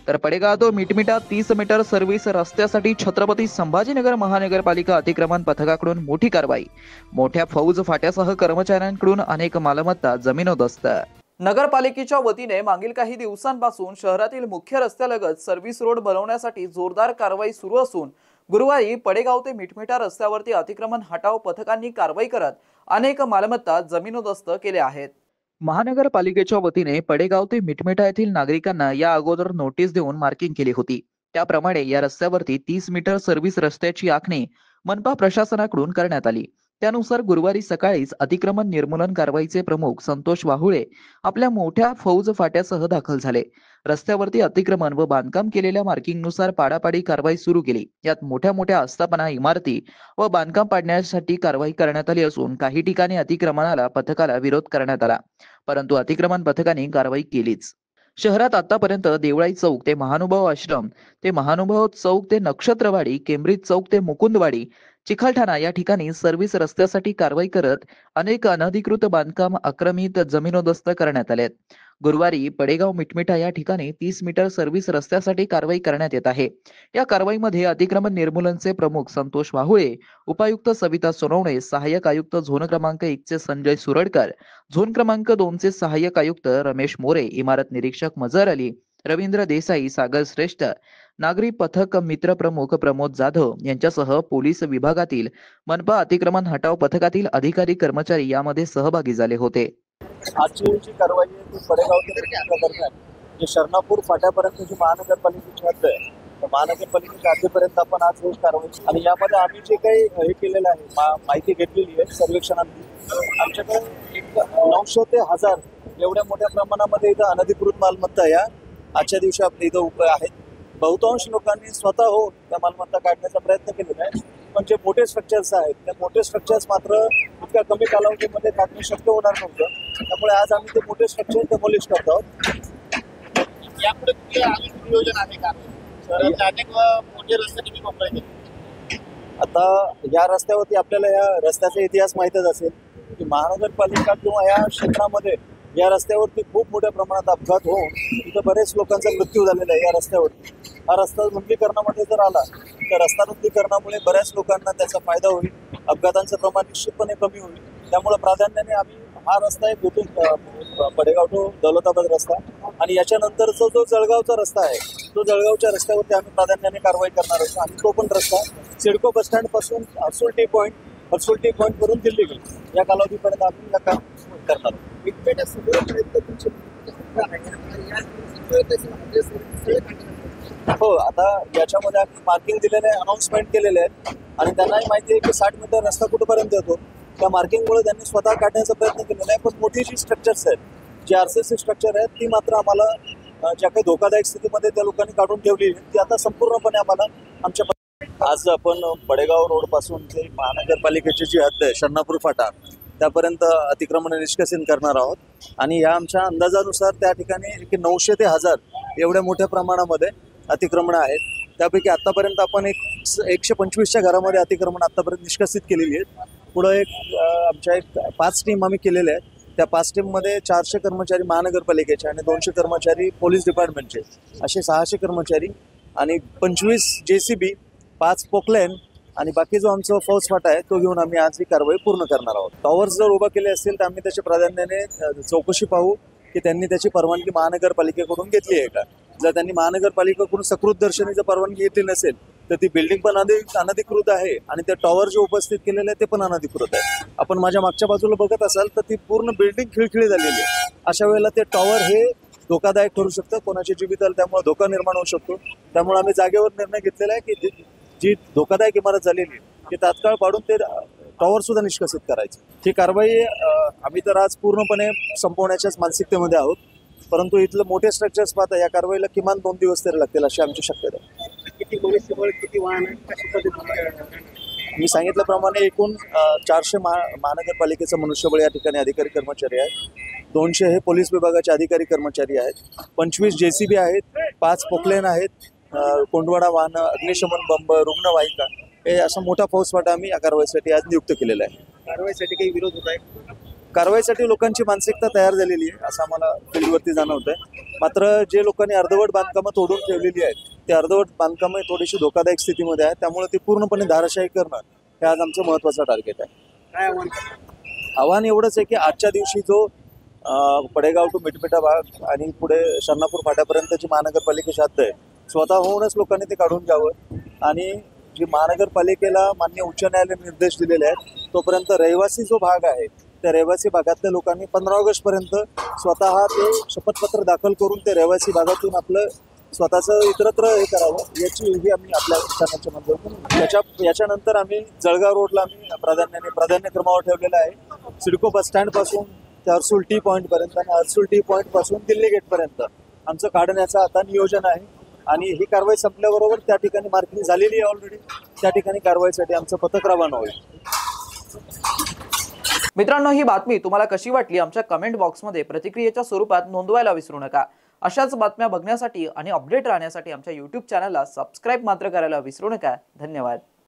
तर पडेगाव तो Mitmita 30 metre service रस्त्यासाठी छत्रपती संभाजीनगर महानगरपालिका अतिक्रमण पथकाकडून मोठी कारवाई। मोठ्या फौज फाट्यासह कर्मचाऱ्यांकडून अनेक मालमत्ता जमीनोदस्त। नगरपालिकेच्या वतीने मागील काही दिवसांपासून शहरातील मुख्य रस्त्यालगत सर्व्हिस रोड बनवण्यासाठी जोरदार कारवाई सुरू असून गुरुवारी पडेगाव ते मिटमिटा रस्त्यावरती अतिक्रमण हटाव पथकांनी कारवाई करत अनेक मालमत्ता जमीनोदस्त केल्या आहेत। महानगरपालिकेच्या वतीने पडेगाव ते मिटमिटा येथील नागरिकांना या अगोदर नोटीस देऊन मार्किंग केली होती। त्याप्रमाणे या रस्त्यावरती 30 मीटर सर्व्हिस रस्त्याची आखणी मनपा प्रशासनाकडून करण्यात आली। त्यानुसार गुरुवारी सकाळीच अतिक्रमण निर्मूलन कारवाईचे प्रमुख संतोष वाहुळे आपल्या मोठ्या फौज फाट्यासह दाखल झाले। रस्त्यावरती अतिक्रमण व बांधकाम केलेल्या मार्किंगनुसार पाडापाडी कारवाई सुरू केली। यात मोठ्या मोठ्या आस्थापना, इमारती व बांधकाम पाडण्यासाठी कारवाई करण्यात आली असून काही ठिकाणी अतिक्रमणाला पथकाला विरोध करण्यात आला, परंतु अतिक्रमण पथकाने कारवाई केलीच। शहरात आतापर्यंत देवळाई चौक ते महानुभाव आश्रम ते महानुभाव चौक ते नक्षत्रवाडी, केम्ब्रिज चौक ते मुकुंदवाडी, चिखलठाणा या ठिकाणी सर्व्हिस रस्त्यासाठी कारवाई करत अनेक अनधिकृत बांधकाम आक्रमित जमीनोदस्त करण्यात आले। गुरुवारी पडेगाव मिटमिटा या ठिकाणी 30 मीटर सर्व्हिस रस्त्यासाठी कारवाई करण्यात येत आहे। या कारवाईमध्ये अतिक्रमण निर्मूलनचे प्रमुख संतोष वाहुळे, उपायुक्त सविता सोनवणे, सहाय्यक आयुक्त झोन क्रमांक 1 चे संजय सुरडकर, झोन क्रमांक 2 चे सहाय्यक आयुक्त रमेश मोरे, इमारत निरीक्षक मजर अली, रवींद्र देसाई, सागर श्रेष्ठ, नागरी पथक मित्र प्रमुख प्रमोद जाधव यांच्यासह पोलीस विभागातील मनपा अतिक्रमण हटाव पथकातील अधिकारी कर्मचारी यामध्ये सहभागी झाले होते। आजची जी कारवाई आहे ती पडेगाव ते मिटमिटा दरम्यान जे शरणापूर फाट्यापर्यंत जी महानगरपालिकेची हद्द आहे त्या महानगरपालिकेच्या हद्दीपर्यंत आपण आज ही कारवाई आणि यामध्ये आम्ही जे काही हे केलेलं आहे माहिती घेतलेली आहे सर्वेक्षणात आमच्याकडे 900 ते 1000 एवढ्या मोठ्या प्रमाणामध्ये इथं अनधिकृत मालमत्ता या आजच्या दिवशी आपल्या इथं उभ्या आहेत। बहुतांश लोकांनी स्वतः होऊन त्या मालमत्ता काढण्याचा प्रयत्न केलेला आहे, पण जे मोठे स्ट्रक्चर्स आहेत त्या मोठे स्ट्रक्चर्स मात्र इतक्या कमी कालावधीमध्ये काढणे शक्य होणार नव्हतं। त्यामुळे आज आम्ही ते मोठे स्ट्रक्चर डेमोलिश करत आहोत। यापुढे कुठले अजून नियोजन आहे का? शहरात अनेक मोठे रस्ते तुम्ही मोकळे केले। आता या रस्त्यावरती आपल्याला या रस्त्याचा इतिहास माहीतच असेल की महानगरपालिका किंवा या क्षेत्रामध्ये या रस्त्यावरती खूप मोठ्या प्रमाणात अपघात होऊन तिथं बरेच लोकांचा मृत्यू झालेला आहे। या रस्त्यावरती हा रस्ता रुंदीकरणामध्ये जर आला तर रस्ता रुंदीकरणामुळे बऱ्याच लोकांना त्याचा फायदा होईल, अपघातांचं प्रमाण निश्चितपणे कमी होईल। त्यामुळे प्राधान्याने आम्ही हा रस्ता एक होतो पडेगाव टू दौलताबाद रस्ता आणि याच्यानंतरचा जो जळगावचा रस्ता आहे तो जळगावच्या रस्त्यावरती आम्ही प्राधान्याने कारवाई करणार आहोत आणि तो पण रस्ता सिडको बसस्टँड पासून हर्सुल टी पॉईंट वरून दिल्ली गेट या कालावधीपर्यंत आम्ही या काम करणार आहोत। हो, आता याच्यामध्ये आम्ही मार्किंग दिलेले आहे, अनाउन्समेंट केलेले आहेत आणि त्यांनाही माहिती आहे की 60 मीटर रस्ता कुठपर्यंत येतो। त्या मार्किंगमुळे त्यांनी स्वतः काढण्याचा प्रयत्न केलेला आहे, पण मोठी जी स्ट्रक्चर्स आहेत जी RCC स्ट्रक्चर आहेत ती मात्र आम्हाला ज्या काही धोकादायक स्थितीमध्ये त्या लोकांनी काढून ठेवली ती आता संपूर्णपणे आम्हाला आमच्या आज आपण पडेगाव रोड पासून ते महानगरपालिकेची जी हद्द आहे शरणापूर फाटा त्यापर्यंत अतिक्रमण निष्कासित करणार आहोत आणि या आमच्या अंदाजानुसार त्या ठिकाणी 900 ते 1000 एवढ्या मोठ्या प्रमाणामध्ये अतिक्रमण आहेत। त्यापैकी आतापर्यंत आपण 125च्या घरामध्ये अतिक्रमण आतापर्यंत निष्कासित केलेली आहेत। पुढे आमच्या 5 टीम आम्ही केलेल्या आहेत। त्या 5 टीममध्ये 400 कर्मचारी महानगरपालिकेचे आणि 200 कर्मचारी पोलीस डिपार्टमेंटचे असे 600 कर्मचारी आणि 25 JCB, 5 पोकलेन आणि बाकी जो आमचा फौज फाटा आहे तो घेऊन आम्ही आज ही कारवाई पूर्ण करणार आहोत। टॉवर्स जर उभा केले असतील तर आम्ही त्याच्या प्राधान्याने चौकशी पाहू की त्यांनी त्याची परवानगी महानगरपालिकेकडून घेतली आहे का। जर त्यांनी महानगरपालिकेकडून सकृत दर्शनी जर परवानगी घेतली नसेल तर ती बिल्डिंग पण अनधिकृत आहे आणि ते टॉवर जे उपस्थित केलेले आहे ते पण अनधिकृत आहे। आपण माझ्या मागच्या बाजूला बघत असाल तर ती पूर्ण बिल्डिंग खिळखिळी झालेली आहे। अशा वेळेला ते टॉवर हे धोकादायक ठरू शकतं, कोणाची जीविताला त्यामुळे धोका निर्माण होऊ शकतो। त्यामुळे आम्ही जागेवर निर्णय घेतलेला आहे की जी धोकादायक इमारत झालेली ती तात्काळ पाडून ते टॉवर सुद्धा निष्कासित करायचं। ही कारवाई आम्ही तर आज पूर्णपणे संपवण्याच्याच मानसिकतेमध्ये आहोत, परंतु इथलं मोठे स्ट्रक्चर्स पाहता या कारवाईला किमान 2 दिवस तरी लागतील अशी आमची शक्यता आहे। किती मनुष्यबळ, किती वाहन मी सांगितल्याप्रमाणे एकूण 400 महानगरपालिकेचं मनुष्यबळ या ठिकाणी अधिकारी कर्मचारी आहेत, 200 हे पोलीस विभागाचे अधिकारी कर्मचारी आहेत, 25 JCB आहेत, 5 पोकलेन आहेत, कोंडवाडा वाहन, अग्निशमन बंब, रुग्णवाहिका हे असा मोठा फौजफाटा आम्ही या कारवाईसाठी आज नियुक्त केलेला आहे। कारवाईसाठी काही विरोध होत आहे? कारवाईसाठी लोकांची मानसिकता तयार झालेली आहे असं आम्हाला फील्डवरती जाणवतंय। मात्र जे लोकांनी अर्धवट बांधकामं तोडून ठेवलेली आहेत ते अर्धवट बांधकामं थोडीशी धोकादायक स्थितीमध्ये आहेत, त्यामुळे ती पूर्णपणे धाराशाही करणं हे आज आमचं महत्त्वाचं टार्गेट आहे. काय आव्हान? आव्हान एवढंच आहे की आजच्या दिवशी जो पडेगाव टू मिटमिटा भाग आणि पुढे शरणापूर फाट्यापर्यंतची महानगरपालिकेची हद्द आहे, स्वतः होऊनच लोकांनी ते काढून घ्यावं. आणि जी महानगरपालिकेला मान्य उच्च न्यायालयाने निर्देश दिलेले आहेत तोपर्यंत रहिवासी जो भाग आहे त्या रहिवासी भागातल्या लोकांनी 15 ऑगस्टपर्यंत स्वतः ते शपथपत्र दाखल करून ते रहिवासी भागातून आपलं स्वतःचं इतरत्र हे करावं याची ही आम्ही आपल्या किसानाच्या माध्यमातून याच्यानंतर आम्ही जळगाव रोडला आम्ही प्राधान्य क्रमावर ठेवलेला आहे. सिडको बस स्टँडपासून ते हर्सुल टी पॉईंटपर्यंत आणि हर्सुल टी पॉईंटपासून दिल्ली गेटपर्यंत आमचं काढण्याचं आता नियोजन आहे. आणि ही कारवाई संपल्याबरोबर त्या ठिकाणी मार्किंग झालेली आहे ऑलरेडी, त्या ठिकाणी कारवाईसाठी आमचं पथक रवाना होईल. मित्रांनो, ही बातमी तुम्हाला कशी वाटली आमच्या कमेंट बॉक्समध्ये प्रतिक्रियेच्या स्वरूपात नोंदवायला विसरू नका. अशाच बातम्या बघण्यासाठी आणि अपडेट राहण्यासाठी आमच्या YouTube चॅनलला सबस्क्राईब मात्र करायला विसरू नका. धन्यवाद.